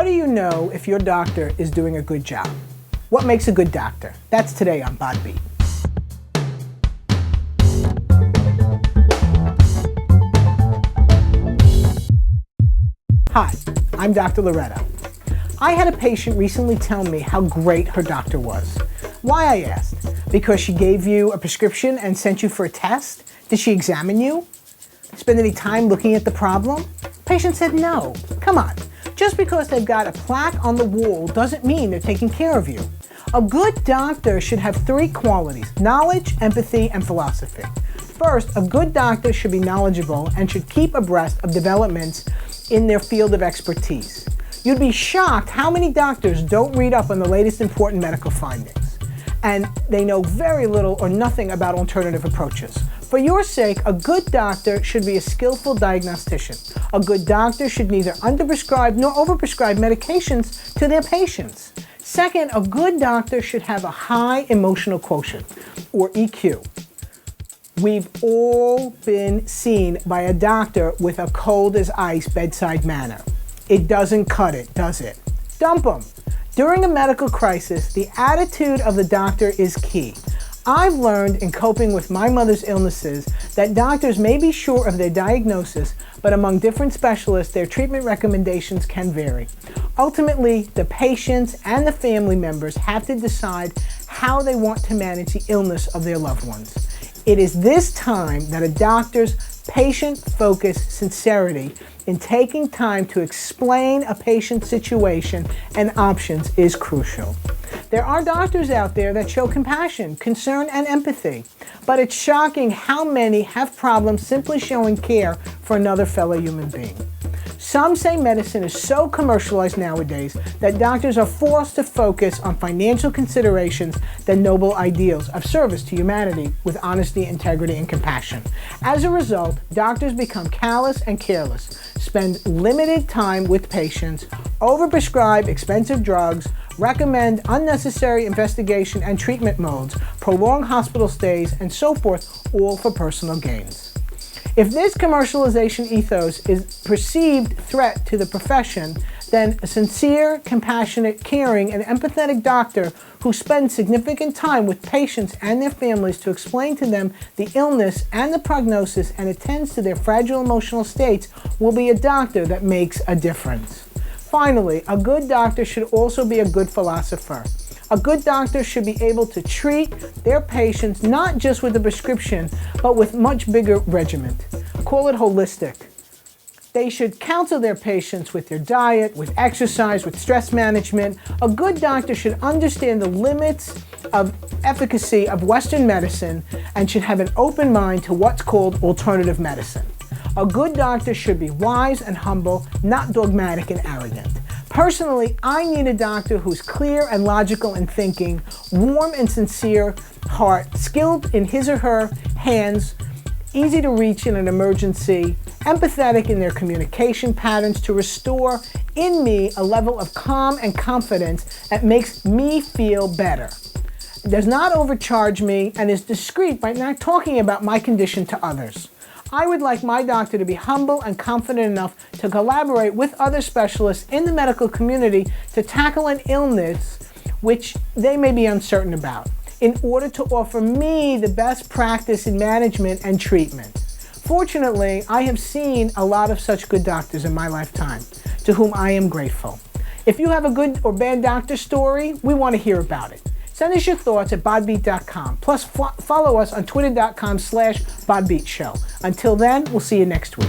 How do you know if your doctor is doing a good job? What makes a good doctor? That's today on BodBeat. Hi, I'm Dr. Loretta. I had a patient recently tell me how great her doctor was. Why, I asked? Because she gave you a prescription and sent you for a test? Did she examine you? Spend any time looking at the problem? Patient said no. Come on. Just because they've got a plaque on the wall doesn't mean they're taking care of you. A good doctor should have three qualities: knowledge, empathy, and philosophy. First, a good doctor should be knowledgeable and should keep abreast of developments in their field of expertise. You'd be shocked how many doctors don't read up on the latest important medical findings, and they know very little or nothing about alternative approaches. For your sake, a good doctor should be a skillful diagnostician. A good doctor should neither underprescribe nor overprescribe medications to their patients. Second, a good doctor should have a high emotional quotient, or EQ. We've all been seen by a doctor with a cold as ice bedside manner. It doesn't cut it, does it? Dump them. During a medical crisis, the attitude of the doctor is key. I've learned in coping with my mother's illnesses that doctors may be sure of their diagnosis, but among different specialists, their treatment recommendations can vary. Ultimately, the patients and the family members have to decide how they want to manage the illness of their loved ones. It is this time that a doctor's patient-focused sincerity in taking time to explain a patient's situation and options is crucial. There are doctors out there that show compassion, concern, and empathy, but it's shocking how many have problems simply showing care for another fellow human being. Some say medicine is so commercialized nowadays that doctors are forced to focus on financial considerations than noble ideals of service to humanity with honesty, integrity, and compassion. As a result, doctors become callous and careless, spend limited time with patients, overprescribe expensive drugs, recommend unnecessary investigation and treatment modes, prolong hospital stays, and so forth, all for personal gains. If this commercialization ethos is a perceived threat to the profession, then a sincere, compassionate, caring, and empathetic doctor who spends significant time with patients and their families to explain to them the illness and the prognosis and attends to their fragile emotional states will be a doctor that makes a difference. Finally, a good doctor should also be a good philosopher. A good doctor should be able to treat their patients not just with a prescription, but with much bigger regimen. Call it holistic. They should counsel their patients with their diet, with exercise, with stress management. A good doctor should understand the limits of efficacy of Western medicine and should have an open mind to what's called alternative medicine. A good doctor should be wise and humble, not dogmatic and arrogant. Personally, I need a doctor who's clear and logical in thinking, warm and sincere heart, skilled in his or her hands, easy to reach in an emergency, empathetic in their communication patterns to restore in me a level of calm and confidence that makes me feel better. Does not overcharge me and is discreet by not talking about my condition to others. I would like my doctor to be humble and confident enough to collaborate with other specialists in the medical community to tackle an illness which they may be uncertain about, in order to offer me the best practice in management and treatment. Fortunately, I have seen a lot of such good doctors in my lifetime, to whom I am grateful. If you have a good or bad doctor story, we want to hear about it. Send us your thoughts at bodbeat.com. Plus, follow us on twitter.com/bodbeatshow. Until then, we'll see you next week.